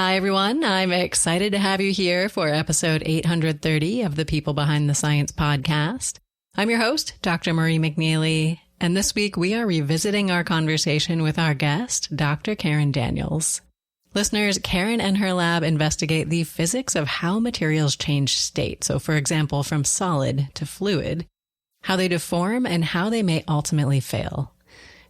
Hi, everyone. I'm excited to have you here for episode 830 of the People Behind the Science podcast. I'm your host, Dr. Marie McNeely, and this week we are revisiting our conversation with our guest, Dr. Karen Daniels. Listeners, Karen and her lab investigate the physics of how materials change state. So, for example, from solid to fluid, how they deform, and how they may ultimately fail.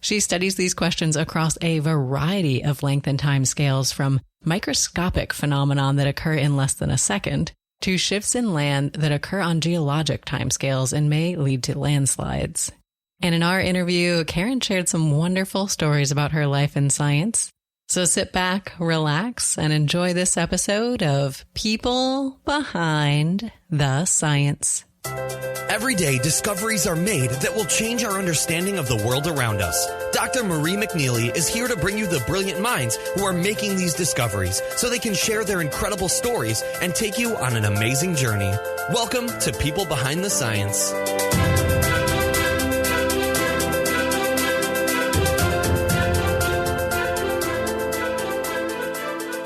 She studies these questions across a variety of length and time scales, from microscopic phenomena that occur in less than a second to shifts in land that occur on geologic timescales and may lead to landslides. And in our interview, Karen shared some wonderful stories about her life in science. So sit back, relax, and enjoy this episode of People Behind the Science. Every day, discoveries are made that will change our understanding of the world around us. Dr. Marie McNeely is here to bring you the brilliant minds who are making these discoveries so they can share their incredible stories and take you on an amazing journey. Welcome to People Behind the Science.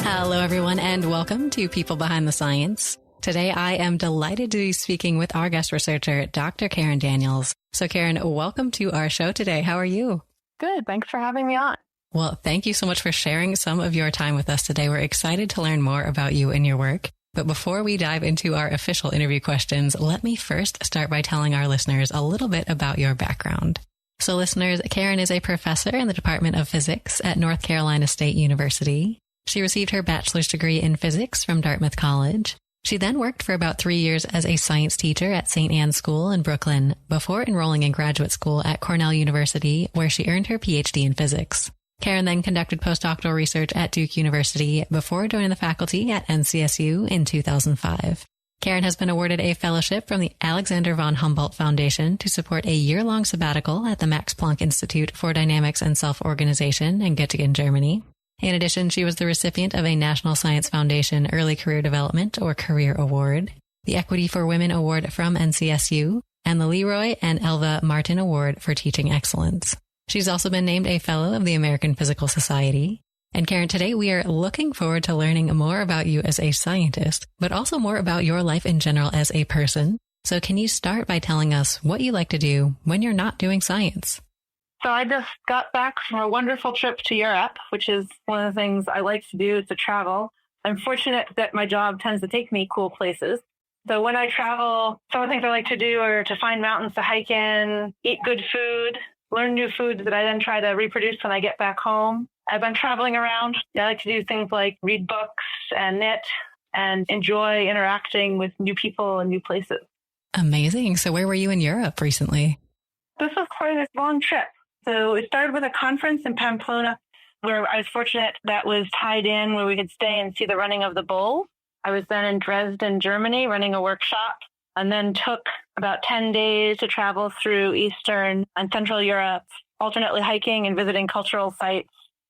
Hello, everyone, and welcome to People Behind the Science. Today, I am delighted to be speaking with our guest researcher, Dr. Karen Daniels. So, Karen, welcome to our show today. How are you? Good. Thanks for having me on. Well, thank you so much for sharing some of your time with us today. We're excited to learn more about you and your work. But before we dive into our official interview questions, let me first start by telling our listeners a little bit about your background. So, listeners, Karen is a professor in the Department of Physics at North Carolina State University. She received her bachelor's degree in physics from Dartmouth College. She then worked for about 3 years as a science teacher at St. Anne's School in Brooklyn before enrolling in graduate school at Cornell University, where she earned her PhD in physics. Karen then conducted postdoctoral research at Duke University before joining the faculty at NCSU in 2005. Karen has been awarded a fellowship from the Alexander von Humboldt Foundation to support a year-long sabbatical at the Max Planck Institute for Dynamics and Self-Organization in Göttingen, Germany. In addition, she was the recipient of a National Science Foundation Early Career Development or Career Award, the Equity for Women Award from NCSU, and the Leroy and Elva Martin Award for Teaching Excellence. She's also been named a Fellow of the American Physical Society. And Karen, today we are looking forward to learning more about you as a scientist, but also more about your life in general as a person. So can you start by telling us what you like to do when you're not doing science? So I just got back from a wonderful trip to Europe, which is one of the things I like to do, to travel. I'm fortunate that my job tends to take me cool places. So when I travel, some of the things I like to do are to find mountains to hike in, eat good food, learn new foods that I then try to reproduce when I get back home. I've been traveling around. I like to do things like read books and knit and enjoy interacting with new people and new places. Amazing. So where were you in Europe recently? This was quite a long trip. So it started with a conference in Pamplona where I was fortunate that was tied in where we could stay and see the running of the bull. I was then in Dresden, Germany, running a workshop, and then took about 10 days to travel through Eastern and Central Europe, alternately hiking and visiting cultural sites,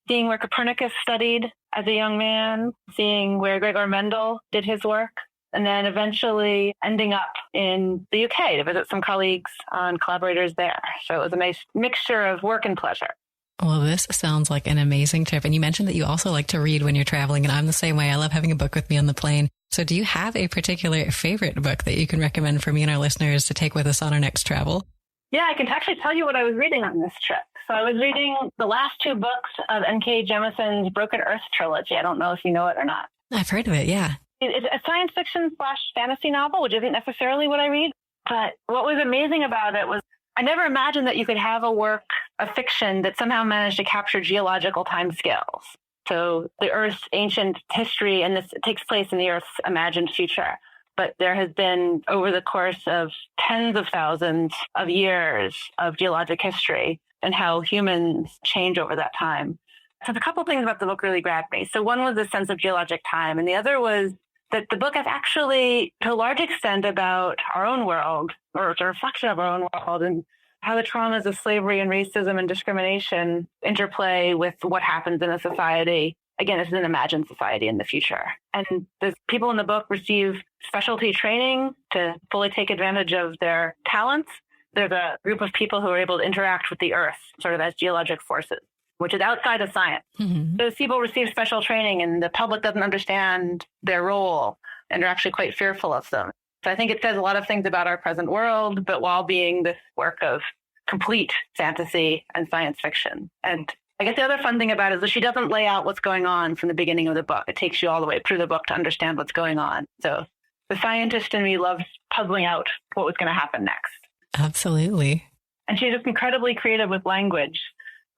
seeing where Copernicus studied as a young man, seeing where Gregor Mendel did his work, and then eventually ending up in the UK to visit some colleagues and collaborators there. So it was a nice mixture of work and pleasure. Well, this sounds like an amazing trip. And you mentioned that you also like to read when you're traveling, and I'm the same way. I love having a book with me on the plane. So do you have a particular favorite book that you can recommend for me and our listeners to take with us on our next travel? Yeah, I can actually tell you what I was reading on this trip. So I was reading the last two books of N.K. Jemisin's Broken Earth trilogy. I don't know if you know it or not. I've heard of it, yeah. It's a science fiction / fantasy novel, which isn't necessarily what I read. But what was amazing about it was I never imagined that you could have a work, a fiction, that somehow managed to capture geological timescales. So the Earth's ancient history, and this takes place in the Earth's imagined future. But there has been, over the course of tens of thousands of years of geologic history and how humans change over that time. So a couple of things about the book really grabbed me. So one was the sense of geologic time, and the other was that the book is actually, to a large extent, about our own world, or it's a reflection of our own world, and how the traumas of slavery and racism and discrimination interplay with what happens in a society. Again, this is an imagined society in the future. And the people in the book receive specialty training to fully take advantage of their talents. There's a group of people who are able to interact with the Earth, sort of as geologic forces. which is outside of science. Those people receive special training and the public doesn't understand their role and are actually quite fearful of them. So I think it says a lot of things about our present world, but while being this work of complete fantasy and science fiction. And I guess the other fun thing about it is that she doesn't lay out what's going on from the beginning of the book. It takes you all the way through the book to understand what's going on. So the scientist in me loves puzzling out what was going to happen next. Absolutely. And she's just incredibly creative with language.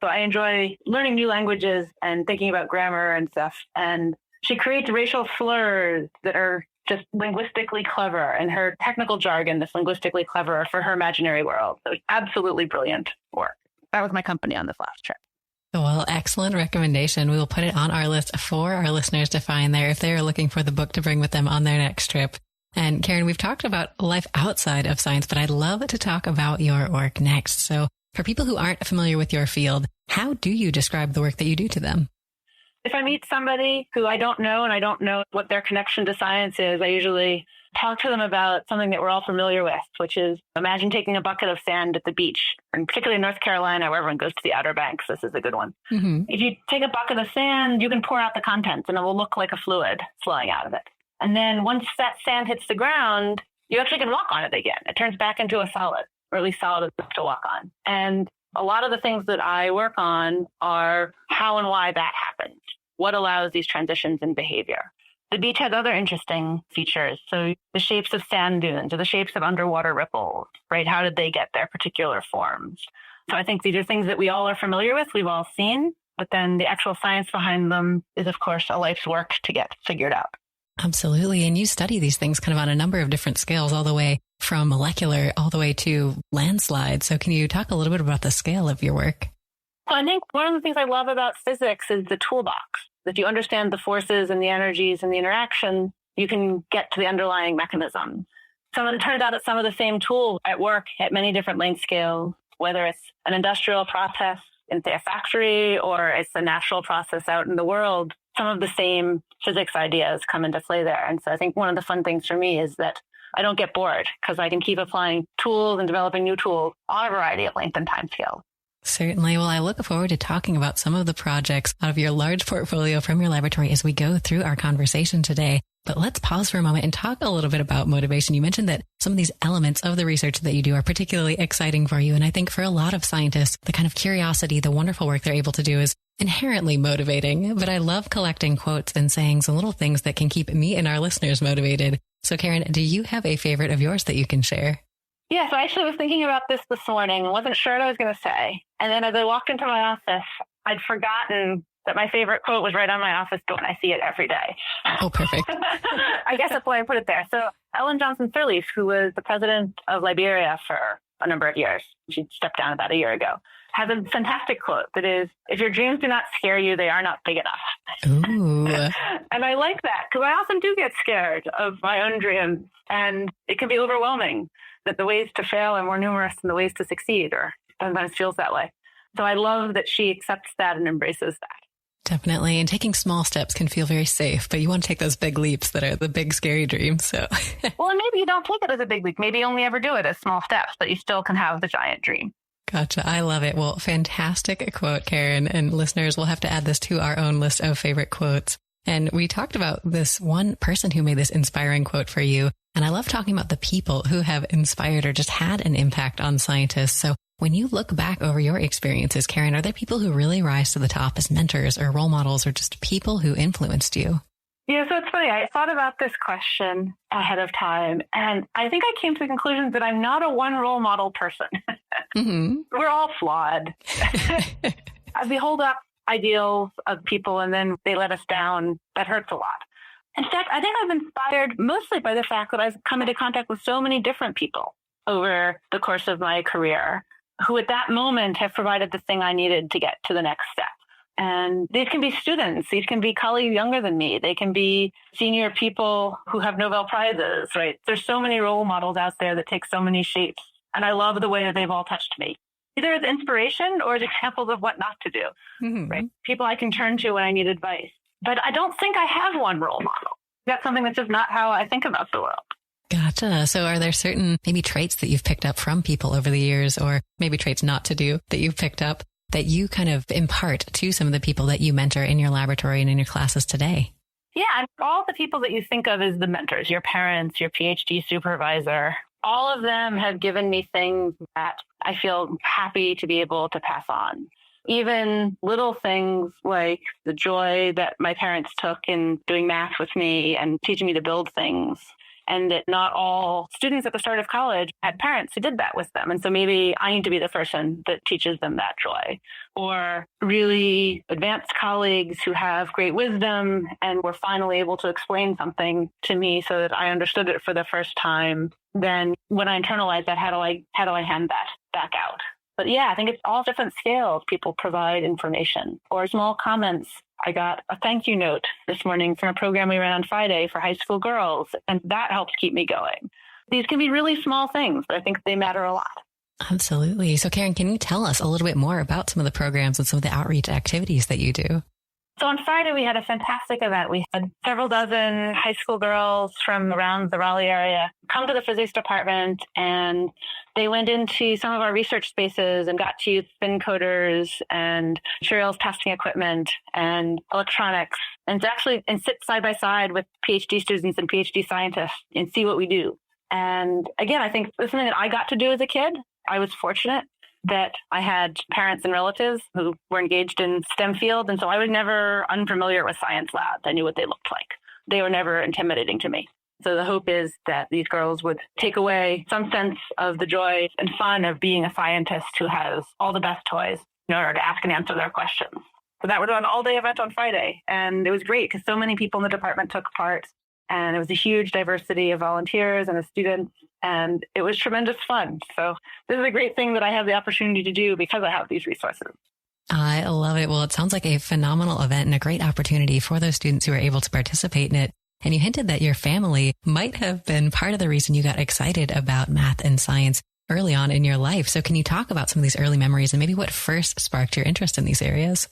So I enjoy learning new languages and thinking about grammar and stuff. And she creates racial slurs that are just linguistically clever, and her technical jargon is linguistically clever for her imaginary world. So it's absolutely brilliant work. That was my company on this last trip. Well, excellent recommendation. We will put it on our list for our listeners to find there if they are looking for the book to bring with them on their next trip. And Karen, we've talked about life outside of science, but I'd love to talk about your work next. So for people who aren't familiar with your field, how do you describe the work that you do to them? If I meet somebody who I don't know and I don't know what their connection to science is, I usually talk to them about something that we're all familiar with, which is imagine taking a bucket of sand at the beach, and particularly in North Carolina, where everyone goes to the Outer Banks. This is a good one. If you take a bucket of sand, you can pour out the contents and it will look like a fluid flowing out of it. And then once that sand hits the ground, you actually can walk on it again. It turns back into a solid, or at least solid enough to walk on. And a lot of the things that I work on are how and why that happened. What allows these transitions in behavior? The beach has other interesting features. So the shapes of sand dunes or the shapes of underwater ripples, right? How did they get their particular forms? So I think these are things that we all are familiar with. We've all seen, but then the actual science behind them is, of course, a life's work to get figured out. Absolutely. And you study these things kind of on a number of different scales, all the way from molecular all the way to landslides. So can you talk a little bit about the scale of your work? Well, I think one of the things I love about physics is the toolbox. If you understand the forces and the energies and the interaction, you can get to the underlying mechanism. So it turns out it's some of the same tools at work at many different length scales, whether it's an industrial process in, say, a factory, or it's a natural process out in the world. Some of the same physics ideas come into play there. And so I think one of the fun things for me is that I don't get bored because I can keep applying tools and developing new tools on a variety of length and time scales. Certainly. Well, I look forward to talking about some of the projects out of your large portfolio from your laboratory as we go through our conversation today. But let's pause for a moment and talk a little bit about motivation. You mentioned that some of these elements of the research that you do are particularly exciting for you. And I think for a lot of scientists, the kind of curiosity, the wonderful work they're able to do is inherently motivating. But I love collecting quotes and sayings and little things that can keep me and our listeners motivated. So Karen, do you have a favorite of yours that you can share? Yeah, so I actually was thinking about this morning. Wasn't sure what I was going to say. And then as I walked into my office, I'd forgotten that my favorite quote was right on my office door, and I see it every day. Oh, perfect. I guess that's why I put it there. So Ellen Johnson Sirleaf, who was the president of Liberia for a number of years, she stepped down about a year ago, has a fantastic quote that is, if your dreams do not scare you, they are not big enough. Ooh. And I like that because I often do get scared of my own dreams, and it can be overwhelming that the ways to fail are more numerous than the ways to succeed, or sometimes feels that way. So I love that she accepts that and embraces that. Definitely. And taking small steps can feel very safe, but you want to take those big leaps that are the big, scary dreams. So, well, and maybe you don't take it as a big leap. Maybe you only ever do it as small steps, but you still can have the giant dream. Gotcha. I love it. Well, fantastic quote, Karen. And listeners, we'll have to add this to our own list of favorite quotes. And we talked about this one person who made this inspiring quote for you. And I love talking about the people who have inspired or just had an impact on scientists. So when you look back over your experiences, Karen, are there people who really rise to the top as mentors or role models or just people who influenced you? Yeah, so it's funny. I thought about this question ahead of time, and I think I came to the conclusion that I'm not a one role model person. Mm-hmm. We're all flawed. We hold up ideals of people and then they let us down. That hurts a lot. In fact, I think I've inspired mostly by the fact that I've come into contact with so many different people over the course of my career who at that moment have provided the thing I needed to get to the next step. And these can be students. These can be colleagues younger than me. They can be senior people who have Nobel Prizes, right? There's so many role models out there that take so many shapes. And I love the way that they've all touched me, either as inspiration or as examples of what not to do, right? People I can turn to when I need advice. But I don't think I have one role model. That's something that's just not how I think about the world. Gotcha. So are there certain maybe traits that you've picked up from people over the years, or maybe traits not to do that you've picked up that you kind of impart to some of the people that you mentor in your laboratory and in your classes today? Yeah, and all the people that you think of as the mentors, your parents, your PhD supervisor, all of them have given me things that I feel happy to be able to pass on. Even little things like the joy that my parents took in doing math with me and teaching me to build things. And that not all students at the start of college had parents who did that with them. And so maybe I need to be the person that teaches them that joy. Or really advanced colleagues who have great wisdom and were finally able to explain something to me so that I understood it for the first time. Then when I internalize that, how do I hand that back out? But yeah, I think it's all different scales. People provide information or small comments. I got a thank you note this morning from a program we ran on Friday for high school girls, and that helps keep me going. These can be really small things, but I think they matter a lot. Absolutely. So Karen, can you tell us a little bit more about some of the programs and some of the outreach activities that you do? So on Friday, we had a fantastic event. We had several dozen high school girls from around the Raleigh area come to the physics department, and they went into some of our research spaces and got to use spin coders and materials testing equipment and electronics and to actually sit side by side with PhD students and PhD scientists and see what we do. And again, I think it's something that I got to do as a kid. I was fortunate that I had parents and relatives who were engaged in STEM fields. And so I was never unfamiliar with science labs. I knew what they looked like. They were never intimidating to me. So the hope is that these girls would take away some sense of the joy and fun of being a scientist who has all the best toys in order to ask and answer their questions. So that was an all-day event on Friday. And it was great because so many people in the department took part. And it was a huge diversity of volunteers and of students. And it was tremendous fun. So this is a great thing that I have the opportunity to do because I have these resources. I love it. Well, it sounds like a phenomenal event and a great opportunity for those students who are able to participate in it. And you hinted that your family might have been part of the reason you got excited about math and science early on in your life. So can you talk about some of these early memories and maybe what first sparked your interest in these areas?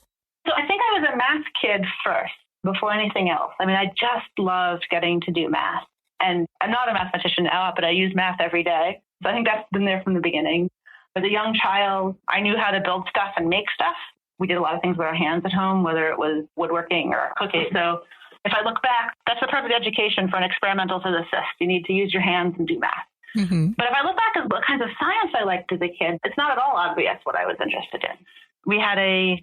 So I think I was a math kid first before anything else. I mean, I just loved getting to do math. And I'm not a mathematician now, but I use math every day. So I think that's been there from the beginning. As a young child, I knew how to build stuff and make stuff. We did a lot of things with our hands at home, whether it was woodworking or cooking. So if I look back, that's the perfect education for an experimental physicist. You need to use your hands and do math. Mm-hmm. But if I look back at what kinds of science I liked as a kid, it's not at all obvious what I was interested in. We had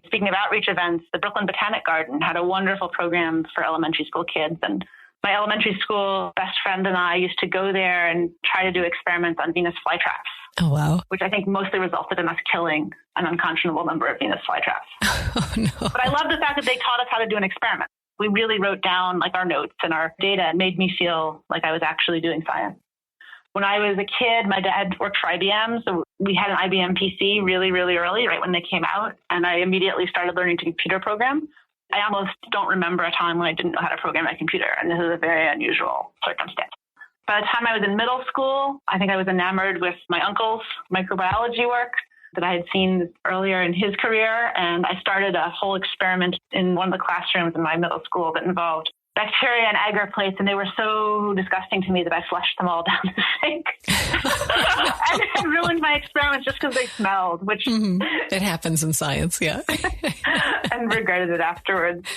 speaking of outreach events, the Brooklyn Botanic Garden had a wonderful program for elementary school kids. And my elementary school best friend and I used to go there and try to do experiments on Venus flytraps. Oh, wow. Which I think mostly resulted in us killing an unconscionable number of Venus flytraps. Oh, no. But I love the fact that they taught us how to do an experiment. We really wrote down like our notes and our data and made me feel like I was actually doing science. When I was a kid, my dad worked for IBM. So we had an IBM PC really, really early, right when they came out. And I immediately started learning to computer program. I almost don't remember a time when I didn't know how to program a computer. And this is a very unusual circumstance. By the time I was in middle school, I think I was enamored with my uncle's microbiology work that I had seen earlier in his career. And I started a whole experiment in one of the classrooms in my middle school that involved bacteria and agar plates, and they were so disgusting to me that I flushed them all down the sink. And I ruined my experiments just because they smelled, which... It happens in science, yeah. And regretted it afterwards.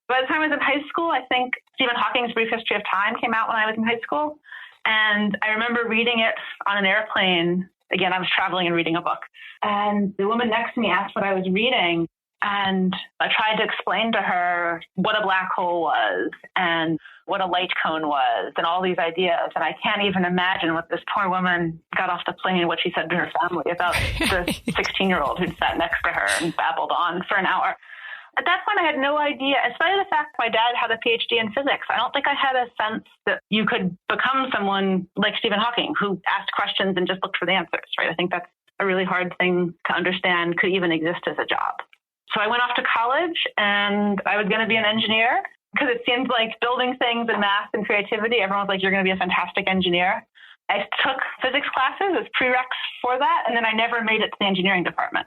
By the time I was in high school, I think Stephen Hawking's Brief History of Time came out when I was in high school. And I remember reading it on an airplane. Again, I was traveling and reading a book. And the woman next to me asked what I was reading. And I tried to explain to her what a black hole was and what a light cone was and all these ideas. And I can't even imagine what this poor woman got off the plane, what she said to her family about the 16-year-old who'd sat next to her and babbled on for an hour. At that point, I had no idea, especially the fact my dad had a PhD in physics. I don't think I had a sense that you could become someone like Stephen Hawking who asked questions and just looked for the answers, right? I think that's a really hard thing to understand could even exist as a job. So I went off to college and I was going to be an engineer because it seemed like building things and math and creativity, everyone was like, you're going to be a fantastic engineer. I took physics classes as prereqs for that, and then I never made it to the engineering department.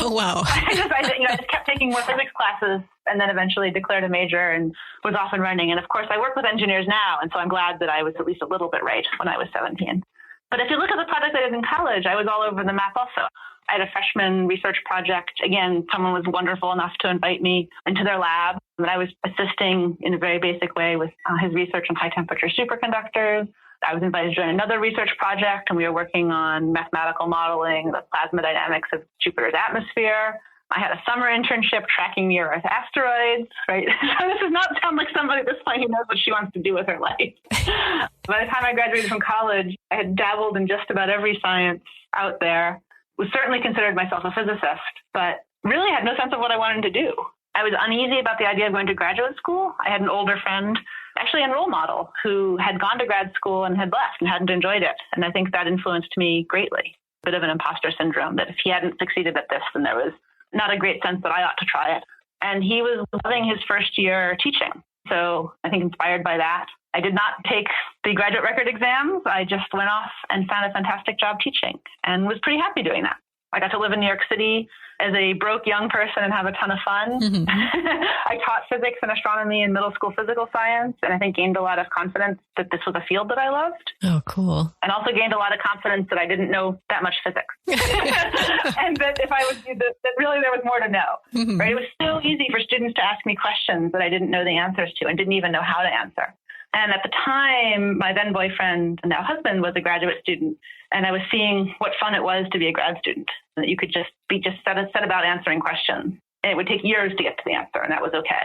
Oh, wow. I just kept taking more physics classes and then eventually declared a major and was off and running. And of course, I work with engineers now, and so I'm glad that I was at least a little bit right when I was 17. But if you look at the project I did in college, I was all over the map also. I had a freshman research project. Again, someone was wonderful enough to invite me into their lab. And I was assisting in a very basic way with his research on high temperature superconductors. I was invited to join another research project, and we were working on mathematical modeling, the plasma dynamics of Jupiter's atmosphere. I had a summer internship tracking near-Earth asteroids, right? So this does not sound like somebody at this point who knows what she wants to do with her life. By the time I graduated from college, I had dabbled in just about every science out there, was certainly considered myself a physicist, but really had no sense of what I wanted to do. I was uneasy about the idea of going to graduate school. I had an older friend, actually a role model, who had gone to grad school and had left and hadn't enjoyed it. And I think that influenced me greatly. A bit of an imposter syndrome, that if he hadn't succeeded at this, then there was not a great sense that I ought to try it. And he was loving his first year teaching. So I think inspired by that, I did not take the graduate record exams. I just went off and found a fantastic job teaching and was pretty happy doing that. I got to live in New York City as a broke young person and have a ton of fun. Mm-hmm. I taught physics and astronomy in middle school physical science, and I think gained a lot of confidence that this was a field that I loved. Oh, cool. And also gained a lot of confidence that I didn't know that much physics. And that if I was, that really there was more to know. Mm-hmm. Right? It was so easy for students to ask me questions that I didn't know the answers to and didn't even know how to answer. And at the time, my then boyfriend, now husband, was a graduate student. And I was seeing what fun it was to be a grad student, that you could just set about answering questions. And it would take years to get to the answer, and that was okay.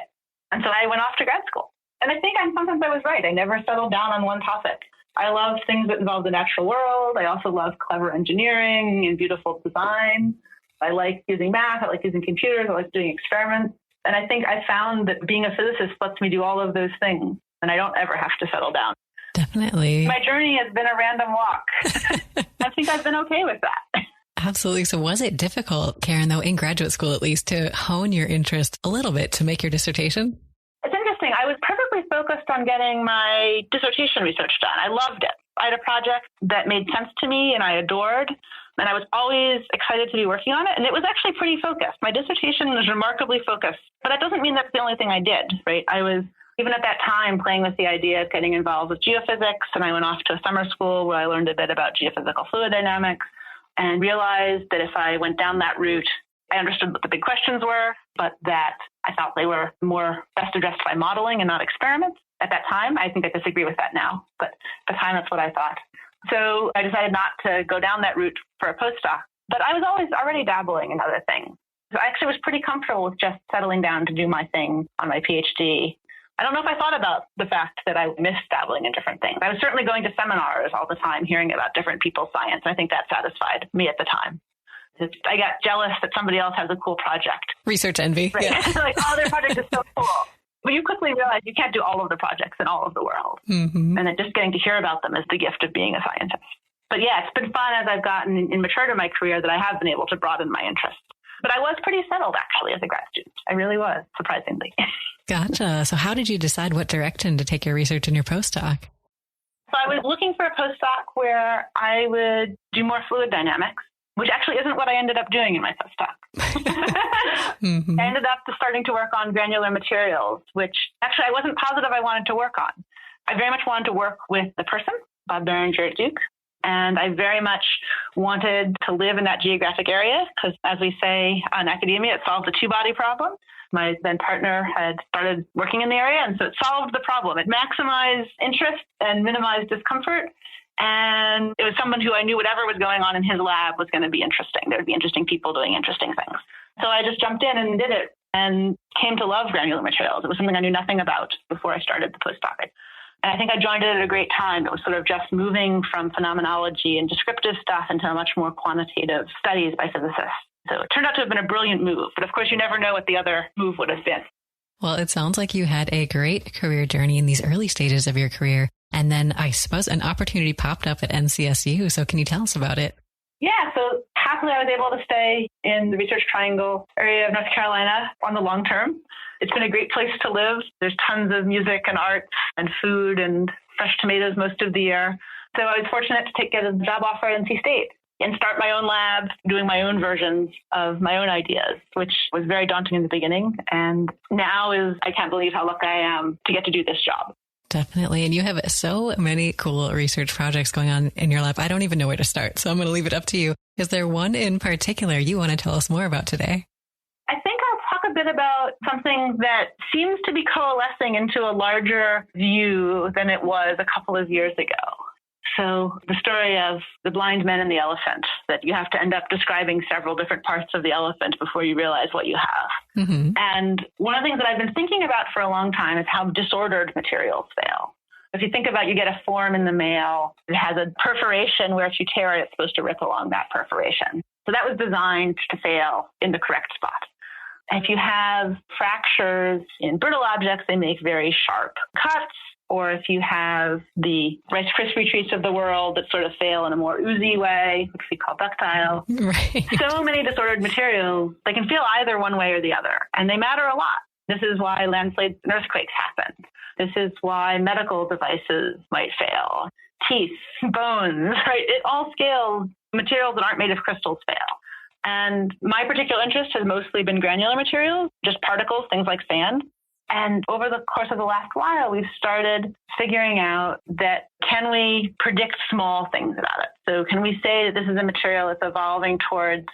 And so I went off to grad school. And I think sometimes I was right. I never settled down on one topic. I love things that involve the natural world. I also love clever engineering and beautiful design. I like using math. I like using computers. I like doing experiments. And I think I found that being a physicist lets me do all of those things, and I don't ever have to settle down. Definitely. My journey has been a random walk. I think I've been okay with that. Absolutely. So was it difficult, Karen, though, in graduate school at least, to hone your interest a little bit to make your dissertation? It's interesting. I was perfectly focused on getting my dissertation research done. I loved it. I had a project that made sense to me and I adored, and I was always excited to be working on it. And it was actually pretty focused. My dissertation was remarkably focused, but that doesn't mean that's the only thing I did, right? I was, even at that time, playing with the idea of getting involved with geophysics, and I went off to a summer school where I learned a bit about geophysical fluid dynamics and realized that if I went down that route, I understood what the big questions were, but that I thought they were more best addressed by modeling and not experiments. At that time, I think I disagree with that now, but at the time, that's what I thought. So I decided not to go down that route for a postdoc, but I was always already dabbling in other things. So I actually was pretty comfortable with just settling down to do my thing on my PhD. I don't know if I thought about the fact that I missed dabbling in different things. I was certainly going to seminars all the time, hearing about different people's science. I think that satisfied me at the time. I got jealous that somebody else has a cool project. Research envy. Right? Yeah. Like, oh, their project is so cool. But you quickly realize you can't do all of the projects in all of the world. Mm-hmm. And then just getting to hear about them is the gift of being a scientist. But yeah, it's been fun as I've gotten and matured in my career that I have been able to broaden my interests. But I was pretty settled, actually, as a grad student. I really was, surprisingly. Gotcha. So how did you decide what direction to take your research and your postdoc? So I was looking for a postdoc where I would do more fluid dynamics, which actually isn't what I ended up doing in my postdoc. Mm-hmm. I ended up starting to work on granular materials, which actually I wasn't positive I wanted to work on. I very much wanted to work with the person, Bob Berenger at Duke. And I very much wanted to live in that geographic area because, as we say in academia, it solves the two-body problem. My then partner had started working in the area, and so it solved the problem. It maximized interest and minimized discomfort. And it was someone who I knew whatever was going on in his lab was going to be interesting. There would be interesting people doing interesting things. So I just jumped in and did it and came to love granular materials. It was something I knew nothing about before I started the postdoc. And I think I joined it at a great time. It was sort of just moving from phenomenology and descriptive stuff into much more quantitative studies by physicists. So it turned out to have been a brilliant move. But of course, you never know what the other move would have been. Well, it sounds like you had a great career journey in these early stages of your career. And then I suppose an opportunity popped up at NCSU. So can you tell us about it? Yeah. So happily, I was able to stay in the Research Triangle area of North Carolina on the long term. It's been a great place to live. There's tons of music and arts and food and fresh tomatoes most of the year. So I was fortunate to get a job offer at NC State and start my own lab, doing my own versions of my own ideas, which was very daunting in the beginning. And now I can't believe how lucky I am to get to do this job. Definitely. And you have so many cool research projects going on in your lab. I don't even know where to start. So I'm going to leave it up to you. Is there one in particular you want to tell us more about today? I think I'll talk a bit about something that seems to be coalescing into a larger view than it was a couple of years ago. So the story of the blind men and the elephant, that you have to end up describing several different parts of the elephant before you realize what you have. Mm-hmm. And one of the things that I've been thinking about for a long time is how disordered materials fail. If you think about, you get a form in the mail, it has a perforation where if you tear it, it's supposed to rip along that perforation. So that was designed to fail in the correct spot. If you have fractures in brittle objects, they make very sharp cuts. Or if you have the Rice Krispie treats of the world that sort of fail in a more oozy way, which we call ductile. Right. So many disordered materials, they can fail either one way or the other, and they matter a lot. This is why landslides and earthquakes happen. This is why medical devices might fail. Teeth, bones, right? It all scales. Materials that aren't made of crystals fail. And my particular interest has mostly been granular materials, just particles, things like sand. And over the course of the last while, we've started figuring out that can we predict small things about it? So can we say that this is a material that's evolving towards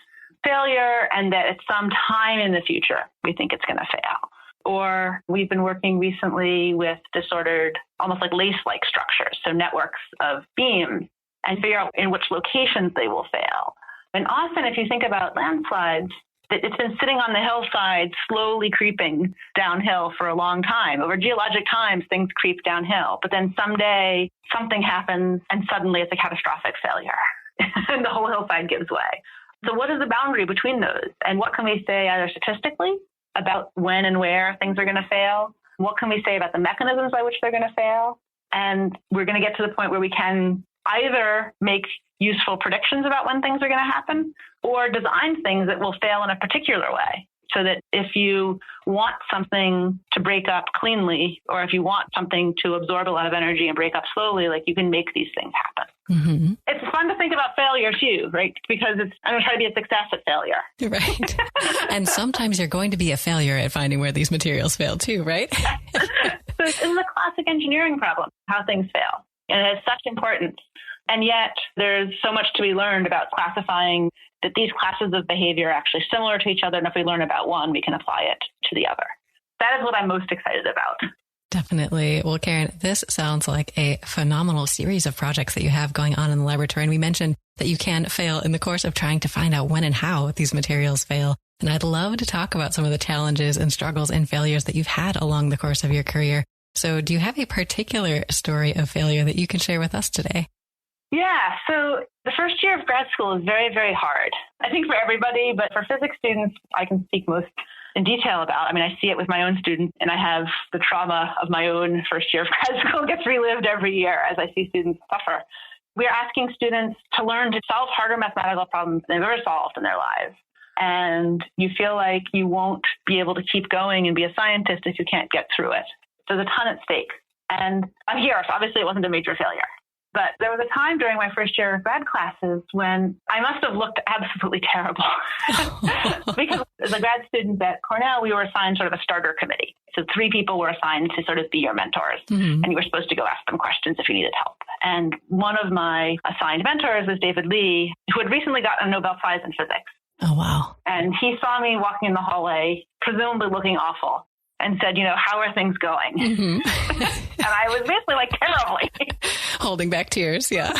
failure and that at some time in the future, we think it's going to fail? Or we've been working recently with disordered, almost like lace-like structures, so networks of beams, and figure out in which locations they will fail. And often, if you think about landslides, it's been sitting on the hillside, slowly creeping downhill for a long time. Over geologic times, things creep downhill. But then someday, something happens, and suddenly it's a catastrophic failure. And the whole hillside gives way. So what is the boundary between those? And what can we say either statistically about when and where things are going to fail? What can we say about the mechanisms by which they're going to fail? And we're going to get to the point where we can either make useful predictions about when things are going to happen or design things that will fail in a particular way. So that if you want something to break up cleanly, or if you want something to absorb a lot of energy and break up slowly, like you can make these things happen. Mm-hmm. It's fun to think about failure too, right? Because I'm going to try to be a success at failure. Right. And sometimes you're going to be a failure at finding where these materials fail too, right? So this is a classic engineering problem, how things fail. And it has such importance. And yet there's so much to be learned about classifying that these classes of behavior are actually similar to each other. And if we learn about one, we can apply it to the other. That is what I'm most excited about. Definitely. Well, Karen, this sounds like a phenomenal series of projects that you have going on in the laboratory. And we mentioned that you can fail in the course of trying to find out when and how these materials fail. And I'd love to talk about some of the challenges and struggles and failures that you've had along the course of your career. So do you have a particular story of failure that you can share with us today? Yeah, so the first year of grad school is very, very hard. I think for everybody, but for physics students, I can speak most in detail about. I mean, I see it with my own students, and I have the trauma of my own first year of grad school gets relived every year as I see students suffer. We're asking students to learn to solve harder mathematical problems than they've ever solved in their lives. And you feel like you won't be able to keep going and be a scientist if you can't get through it. There's a ton at stake. And I'm here, so obviously it wasn't a major failure. But there was a time during my first year of grad classes when I must have looked absolutely terrible. Because as a grad student at Cornell, we were assigned sort of a starter committee. So 3 people were assigned to sort of be your mentors. Mm-hmm. And you were supposed to go ask them questions if you needed help. And one of my assigned mentors was David Lee, who had recently gotten a Nobel Prize in physics. Oh, wow. And he saw me walking in the hallway, presumably looking awful, and said, how are things going? Mm-hmm. And I was basically like, terribly. Holding back tears, yeah.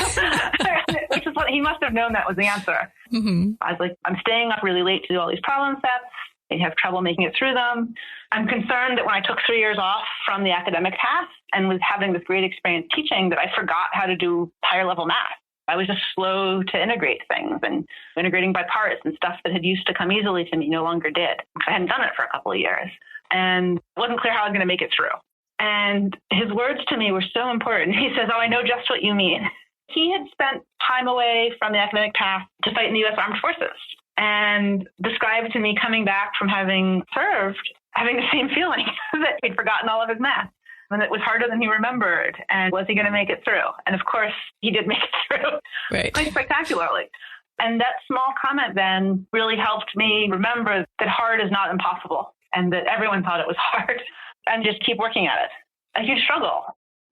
Which is what he must have known that was the answer. Mm-hmm. I was like, I'm staying up really late to do all these problem sets. I have trouble making it through them. I'm concerned that when I took 3 years off from the academic path and was having this great experience teaching, that I forgot how to do higher level math. I was just slow to integrate things, and integrating by parts and stuff that had used to come easily to me no longer did. I hadn't done it for a couple of years. And it wasn't clear how I was going to make it through. And his words to me were so important. He says, I know just what you mean. He had spent time away from the academic path to fight in the U.S. Armed Forces and described to me coming back from having served, having the same feeling that he'd forgotten all of his math and it was harder than he remembered. And was he going to make it through? And of course, he did make it through, right, quite spectacularly. And that small comment then really helped me remember that hard is not impossible and that everyone thought it was hard, and just keep working at it. A huge struggle.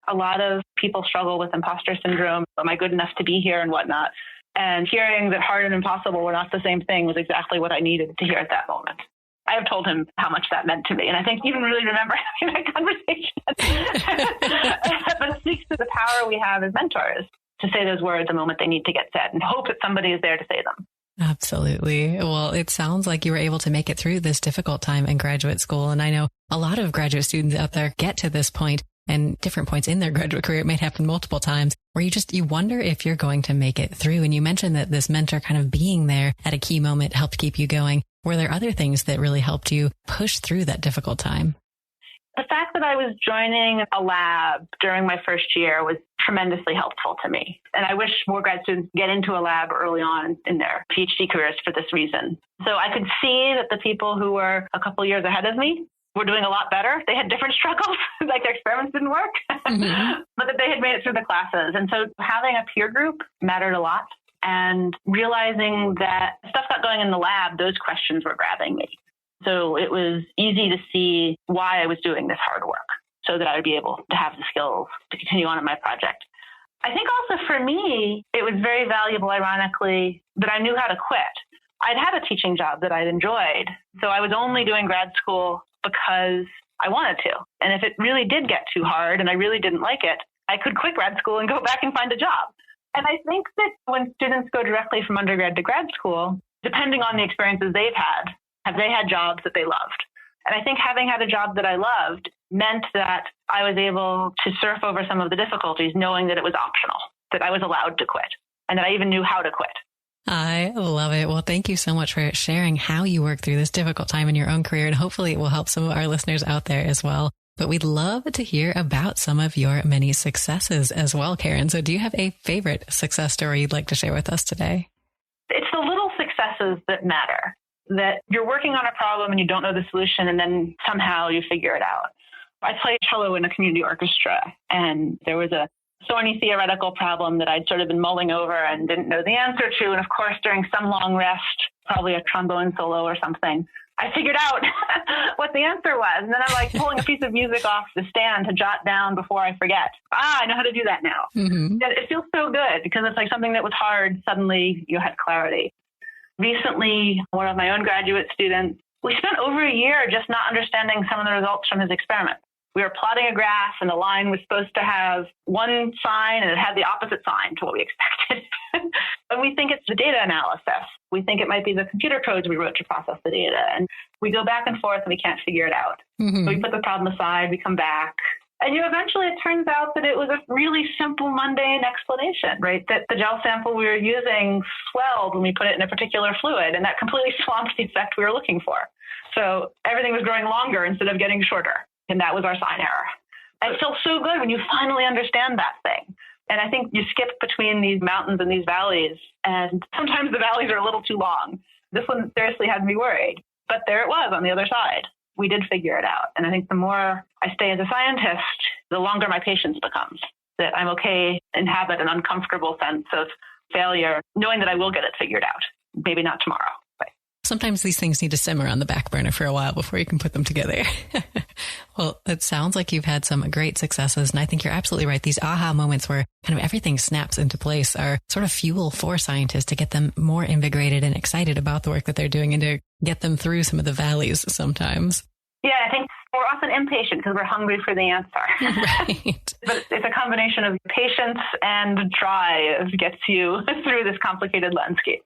A lot of people struggle with imposter syndrome. Am I good enough to be here and whatnot? And hearing that hard and impossible were not the same thing was exactly what I needed to hear at that moment. I have told him how much that meant to me. And I think even really remember having that conversation. But it speaks to the power we have as mentors to say those words the moment they need to get said and hope that somebody is there to say them. Absolutely. Well, it sounds like you were able to make it through this difficult time in graduate school. And I know a lot of graduate students out there get to this point, and different points in their graduate career. It might happen multiple times where you wonder if you're going to make it through. And you mentioned that this mentor kind of being there at a key moment helped keep you going. Were there other things that really helped you push through that difficult time? The fact that I was joining a lab during my first year was tremendously helpful to me. And I wish more grad students get into a lab early on in their PhD careers for this reason. So I could see that the people who were a couple years ahead of me were doing a lot better. They had different struggles, like their experiments didn't work, but that they had made it through the classes. And so having a peer group mattered a lot. And realizing that stuff got going in the lab, those questions were grabbing me. So it was easy to see why I was doing this hard work so that I would be able to have the skills to continue on in my project. I think also for me, it was very valuable, ironically, that I knew how to quit. I'd had a teaching job that I'd enjoyed. So I was only doing grad school because I wanted to. And if it really did get too hard and I really didn't like it, I could quit grad school and go back and find a job. And I think that when students go directly from undergrad to grad school, depending on the experiences they've had, have they had jobs that they loved? And I think having had a job that I loved meant that I was able to surf over some of the difficulties, knowing that it was optional, that I was allowed to quit, and that I even knew how to quit. I love it. Well, thank you so much for sharing how you worked through this difficult time in your own career. And hopefully it will help some of our listeners out there as well. But we'd love to hear about some of your many successes as well, Karen. So do you have a favorite success story you'd like to share with us today? It's the little successes that matter, that you're working on a problem and you don't know the solution and then somehow you figure it out. I play cello in a community orchestra, and there was a thorny theoretical problem that I'd sort of been mulling over and didn't know the answer to. And of course, during some long rest, probably a trombone solo or something, I figured out what the answer was. And then I'm like pulling a piece of music off the stand to jot down before I forget. I know how to do that now. It feels so good because it's like something that was hard. Suddenly you had clarity. Recently, one of my own graduate students, we spent over a year just not understanding some of the results from his experiment. We were plotting a graph and the line was supposed to have one sign and it had the opposite sign to what we expected. And we think it's the data analysis. We think it might be the computer codes we wrote to process the data. And we go back and forth and we can't figure it out. So we put the problem aside, we come back. And eventually it turns out that it was a really simple, mundane explanation, right? That the gel sample we were using swelled when we put it in a particular fluid, and that completely swamped the effect we were looking for. So everything was growing longer instead of getting shorter. And that was our sign error. And it feels so good when you finally understand that thing. And I think you skip between these mountains and these valleys, and sometimes the valleys are a little too long. This one seriously had me worried, but there it was on the other side. We did figure it out. And I think the more I stay as a scientist, the longer my patience becomes, that I'm okay, inhabit an uncomfortable sense of failure, knowing that I will get it figured out. Maybe not tomorrow. Sometimes these things need to simmer on the back burner for a while before you can put them together. Well, it sounds like you've had some great successes. And I think you're absolutely right. These aha moments where kind of everything snaps into place are sort of fuel for scientists to get them more invigorated and excited about the work that they're doing and to get them through some of the valleys sometimes. Yeah, I think we're often impatient because we're hungry for the answer. Right. But it's a combination of patience and drive gets you through this complicated landscape.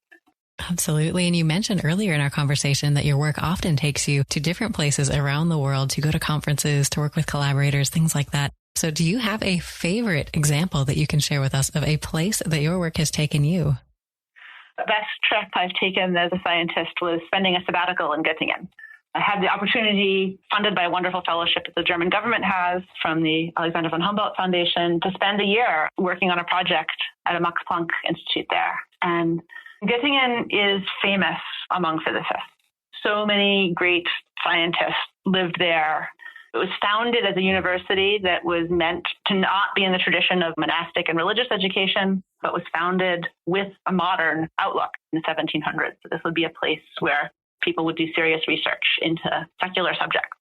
Absolutely. And you mentioned earlier in our conversation that your work often takes you to different places around the world to go to conferences, to work with collaborators, things like that. So do you have a favorite example that you can share with us of a place that your work has taken you? The best trip I've taken as a scientist was spending a sabbatical in Göttingen. I had the opportunity, funded by a wonderful fellowship that the German government has from the Alexander von Humboldt Foundation, to spend a year working on a project at a Max Planck Institute there. And Göttingen is famous among physicists. So many great scientists lived there. It was founded as a university that was meant to not be in the tradition of monastic and religious education, but was founded with a modern outlook in the 1700s. So this would be a place where people would do serious research into secular subjects.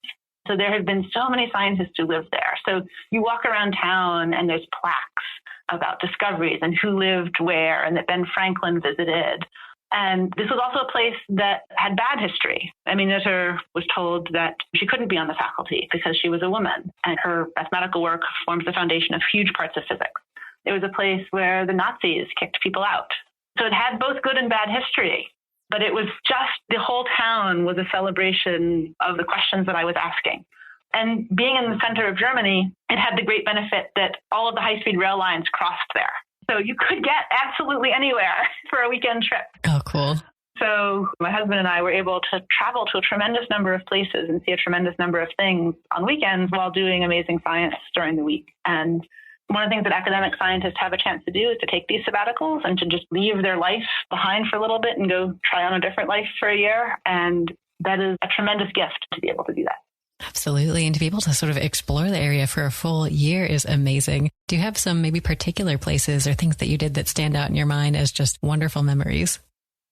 So there have been so many scientists who live there. So you walk around town and there's plaques about discoveries and who lived where, and that Ben Franklin visited. And this was also a place that had bad history. I mean, Noether was told that she couldn't be on the faculty because she was a woman, and her mathematical work forms the foundation of huge parts of physics. It was a place where the Nazis kicked people out. So it had both good and bad history, but it was just, the whole town was a celebration of the questions that I was asking. And being in the center of Germany, it had the great benefit that all of the high-speed rail lines crossed there. So you could get absolutely anywhere for a weekend trip. Oh, cool. So my husband and I were able to travel to a tremendous number of places and see a tremendous number of things on weekends while doing amazing science during the week. And one of the things that academic scientists have a chance to do is to take these sabbaticals and to just leave their life behind for a little bit and go try on a different life for a year. And that is a tremendous gift to be able to do that. Absolutely. And to be able to sort of explore the area for a full year is amazing. Do you have some maybe particular places or things that you did that stand out in your mind as just wonderful memories?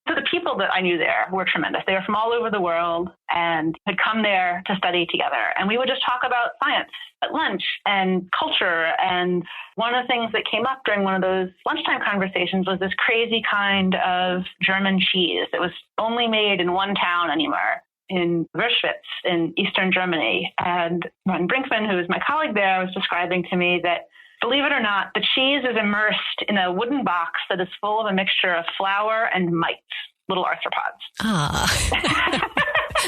So the people that I knew there were tremendous. They were from all over the world and had come there to study together. And we would just talk about science at lunch and culture. And one of the things that came up during one of those lunchtime conversations was this crazy kind of German cheese that was only made in one town anymore, in Würschwitz in Eastern Germany. And Ron Brinkman, who was my colleague there, was describing to me that, believe it or not, the cheese is immersed in a wooden box that is full of a mixture of flour and mites, little arthropods. Ah,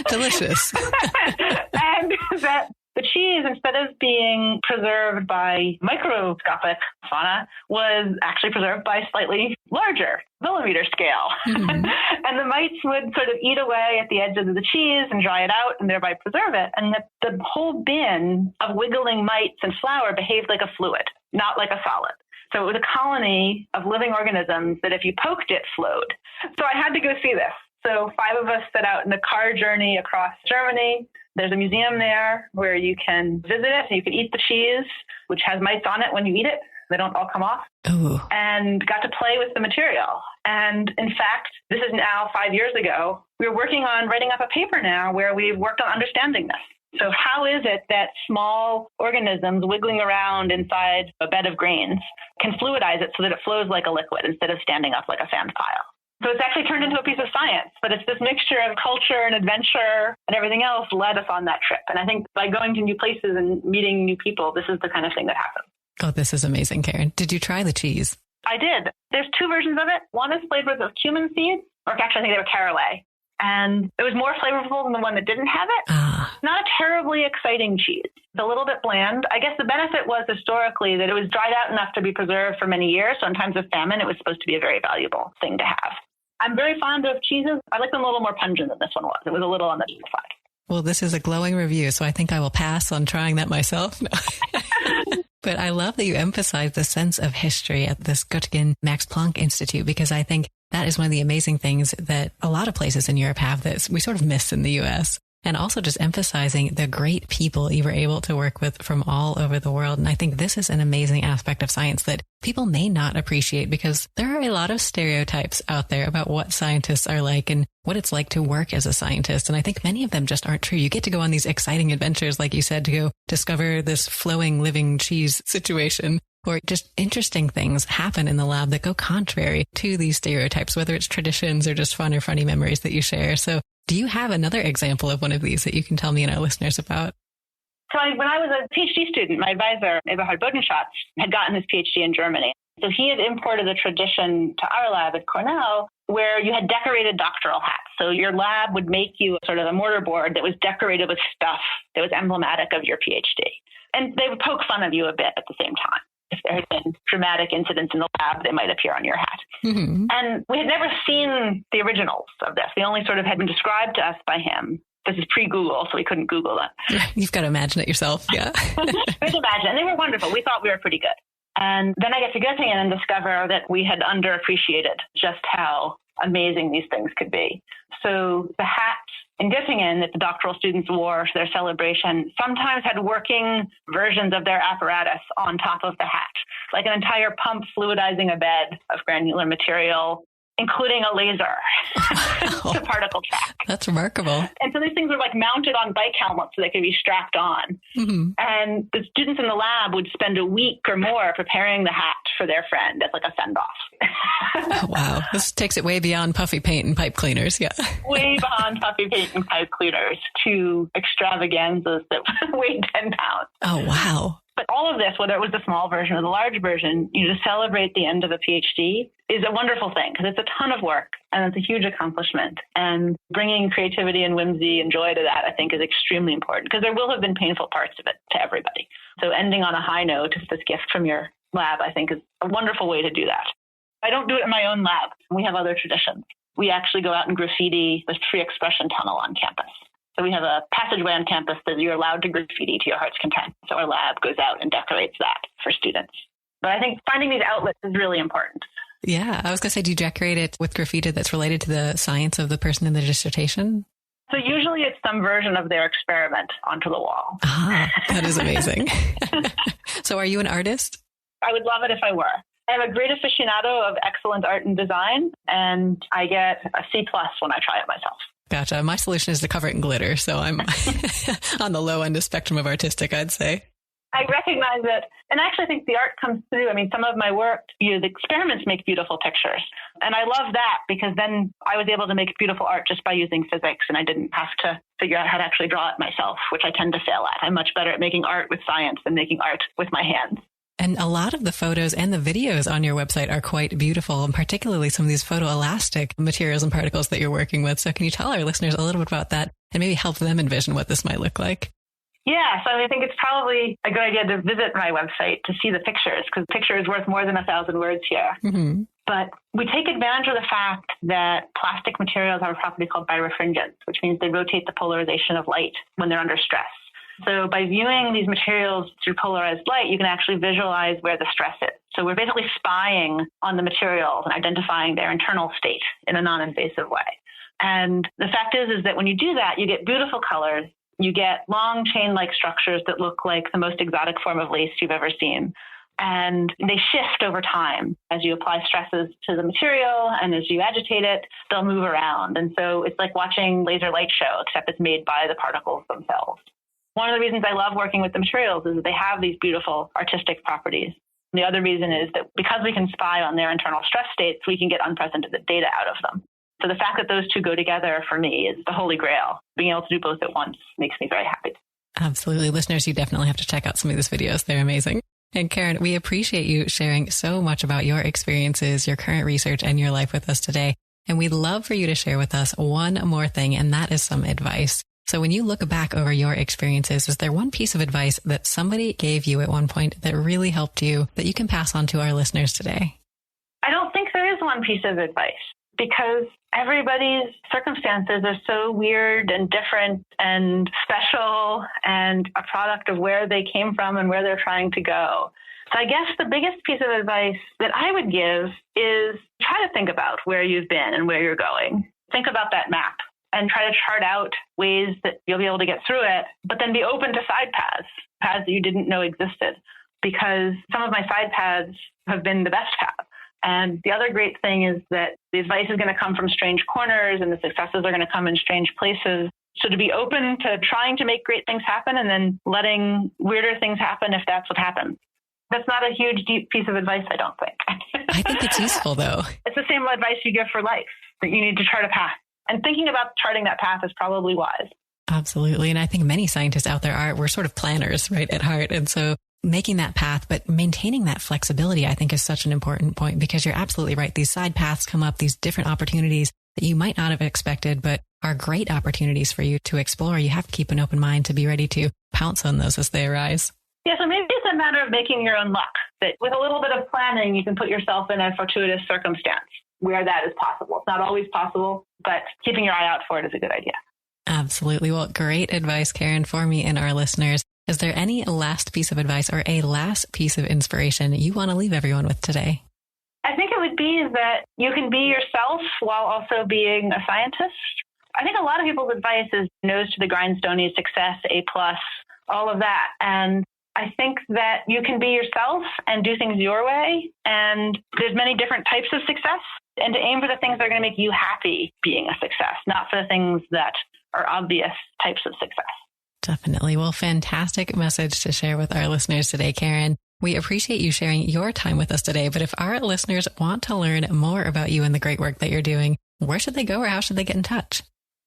delicious. And that the cheese, instead of being preserved by microscopic fauna, was actually preserved by slightly larger millimeter scale. Mm-hmm. And the mites would sort of eat away at the edges of the cheese and dry it out and thereby preserve it. And the whole bin of wiggling mites and flour behaved like a fluid, not like a solid. So it was a colony of living organisms that if you poked it, flowed. So I had to go see this. So 5 of us set out in a car journey across Germany. There's a museum there where you can visit it and you can eat the cheese, which has mites on it when you eat it. They don't all come off. Ooh. And got to play with the material. And in fact, this is now 5 years ago. We're working on writing up a paper now where we've worked on understanding this. So how is it that small organisms wiggling around inside a bed of grains can fluidize it so that it flows like a liquid instead of standing up like a sand pile? So it's actually turned into a piece of science, but it's this mixture of culture and adventure and everything else led us on that trip. And I think by going to new places and meeting new people, this is the kind of thing that happens. Oh, this is amazing, Karen. Did you try the cheese? I did. There's 2 versions of it. One is flavored with cumin seeds, or actually I think they were caraway. And it was more flavorful than the one that didn't have it. Not a terribly exciting cheese. It's a little bit bland. I guess the benefit was historically that it was dried out enough to be preserved for many years. So in times of famine, it was supposed to be a very valuable thing to have. I'm very fond of cheeses. I like them a little more pungent than this one was. It was a little on the deep side. Well, this is a glowing review, so I think I will pass on trying that myself. No. But I love that you emphasize the sense of history at this Göttingen Max Planck Institute, because I think that is one of the amazing things that a lot of places in Europe have that we sort of miss in the U.S. And also just emphasizing the great people you were able to work with from all over the world. And I think this is an amazing aspect of science that people may not appreciate, because there are a lot of stereotypes out there about what scientists are like and what it's like to work as a scientist. And I think many of them just aren't true. You get to go on these exciting adventures, like you said, to go discover this flowing living cheese situation, or just interesting things happen in the lab that go contrary to these stereotypes, whether it's traditions or just fun or funny memories that you share. So do you have another example of one of these that you can tell me and our listeners about? So when I was a PhD student, my advisor, Eberhard Bodenschatz, had gotten his PhD in Germany. So he had imported a tradition to our lab at Cornell where you had decorated doctoral hats. So your lab would make you sort of a mortarboard that was decorated with stuff that was emblematic of your PhD. And they would poke fun of you a bit at the same time. If there had been dramatic incidents in the lab, they might appear on your hat. Mm-hmm. And we had never seen the originals of this. They only sort of had been described to us by him. This is pre-Google, so we couldn't Google them. Yeah, you've got to imagine it yourself. Yeah. Just imagine. And they were wonderful. We thought we were pretty good. And then I get to Göttingen and discover that we had underappreciated just how amazing these things could be. So the hats in Göttingen that the doctoral students wore for their celebration sometimes had working versions of their apparatus on top of the hat, like an entire pump fluidizing a bed of granular material, including a laser to particle track. That's remarkable. And so these things were like mounted on bike helmets so they could be strapped on. Mm-hmm. And the students in the lab would spend a week or more preparing the hat for their friend as like a send-off. Oh, wow. This takes it way beyond puffy paint and pipe cleaners. Yeah. Way beyond puffy paint and pipe cleaners to extravaganzas that weighed 10 pounds. Oh, wow. But all of this, whether it was the small version or the large version, to celebrate the end of a PhD is a wonderful thing because it's a ton of work and it's a huge accomplishment. And bringing creativity and whimsy and joy to that, I think, is extremely important because there will have been painful parts of it to everybody. So ending on a high note, this gift from your lab, I think, is a wonderful way to do that. I don't do it in my own lab. We have other traditions. We actually go out and graffiti the free expression tunnel on campus. So we have a passageway on campus that you're allowed to graffiti to your heart's content. So our lab goes out and decorates that for students. But I think finding these outlets is really important. Yeah. I was going to say, do you decorate it with graffiti that's related to the science of the person in the dissertation? So usually it's some version of their experiment onto the wall. Ah, that is amazing. So are you an artist? I would love it if I were. I have a great aficionado of excellent art and design, and I get a C+ when I try it myself. Gotcha. My solution is to cover it in glitter. So I'm on the low end of spectrum of artistic, I'd say. I recognize it. And I actually think the art comes through. I mean, some of my work, the experiments make beautiful pictures. And I love that because then I was able to make beautiful art just by using physics. And I didn't have to figure out how to actually draw it myself, which I tend to fail at. I'm much better at making art with science than making art with my hands. And a lot of the photos and the videos on your website are quite beautiful, and particularly some of these photoelastic materials and particles that you're working with. So can you tell our listeners a little bit about that and maybe help them envision what this might look like? Yeah, so I think it's probably a good idea to visit my website to see the pictures because picture is worth more than 1,000 words here. Mm-hmm. But we take advantage of the fact that plastic materials have a property called birefringence, which means they rotate the polarization of light when they're under stress. So by viewing these materials through polarized light, you can actually visualize where the stress is. So we're basically spying on the materials and identifying their internal state in a non-invasive way. And the fact is that when you do that, you get beautiful colors. You get long chain-like structures that look like the most exotic form of lace you've ever seen. And they shift over time. As you apply stresses to the material and as you agitate it, they'll move around. And so it's like watching laser light show, except it's made by the particles themselves. One of the reasons I love working with the materials is that they have these beautiful artistic properties. The other reason is that because we can spy on their internal stress states, we can get unprecedented data out of them. So the fact that those two go together for me is the holy grail. Being able to do both at once makes me very happy. Absolutely. Listeners, you definitely have to check out some of these videos. They're amazing. And Karen, we appreciate you sharing so much about your experiences, your current research, and your life with us today. And we'd love for you to share with us one more thing, and that is some advice. So when you look back over your experiences, is there one piece of advice that somebody gave you at one point that really helped you that you can pass on to our listeners today? I don't think there is one piece of advice because everybody's circumstances are so weird and different and special and a product of where they came from and where they're trying to go. So I guess the biggest piece of advice that I would give is try to think about where you've been and where you're going. Think about that map and try to chart out ways that you'll be able to get through it, but then be open to side paths that you didn't know existed, because some of my side paths have been the best path. And the other great thing is that the advice is going to come from strange corners and the successes are going to come in strange places. So to be open to trying to make great things happen and then letting weirder things happen if that's what happens. That's not a huge, deep piece of advice, I don't think. I think it's useful, though. It's the same advice you give for life, that you need to chart a path. And thinking about charting that path is probably wise. Absolutely. And I think many scientists out there we're sort of planners, right, at heart. And so making that path, but maintaining that flexibility, I think is such an important point because you're absolutely right. These side paths come up, these different opportunities that you might not have expected, but are great opportunities for you to explore. You have to keep an open mind to be ready to pounce on those as they arise. Yeah, so maybe it's a matter of making your own luck, that with a little bit of planning, you can put yourself in a fortuitous circumstance where that is possible. It's not always possible, but keeping your eye out for it is a good idea. Absolutely. Well, great advice, Karen, for me and our listeners. Is there any last piece of advice or a last piece of inspiration you want to leave everyone with today? I think it would be that you can be yourself while also being a scientist. I think a lot of people's advice is nose to the grindstone, success, A+, all of that. And I think that you can be yourself and do things your way. And there's many different types of success. And to aim for the things that are going to make you happy being a success, not for the things that are obvious types of success. Definitely. Well, fantastic message to share with our listeners today, Karen. We appreciate you sharing your time with us today. But if our listeners want to learn more about you and the great work that you're doing, where should they go or how should they get in touch?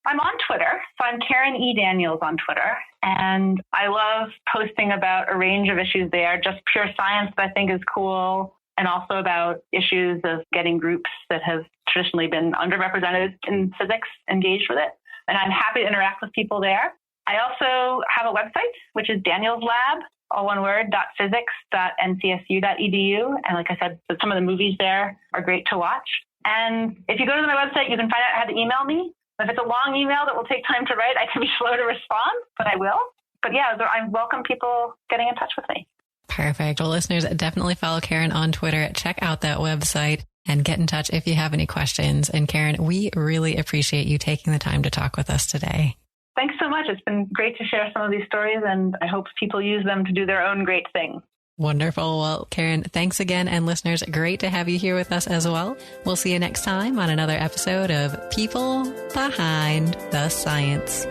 I'm on Twitter. So I'm Karen E. Daniels on Twitter. And I love posting about a range of issues there, just pure science that I think is cool, and also about issues of getting groups that have traditionally been underrepresented in physics engaged with it. And I'm happy to interact with people there. I also have a website, which is Daniels Lab, all one word, .physics.ncsu.edu. And like I said, some of the movies there are great to watch. And if you go to my website, you can find out how to email me. If it's a long email that will take time to write, I can be slow to respond, but I will. But yeah, I welcome people getting in touch with me. Perfect. Well, listeners, definitely follow Karen on Twitter. Check out that website and get in touch if you have any questions. And Karen, we really appreciate you taking the time to talk with us today. Thanks so much. It's been great to share some of these stories, and I hope people use them to do their own great things. Wonderful. Well, Karen, thanks again. And listeners, great to have you here with us as well. We'll see you next time on another episode of People Behind the Science.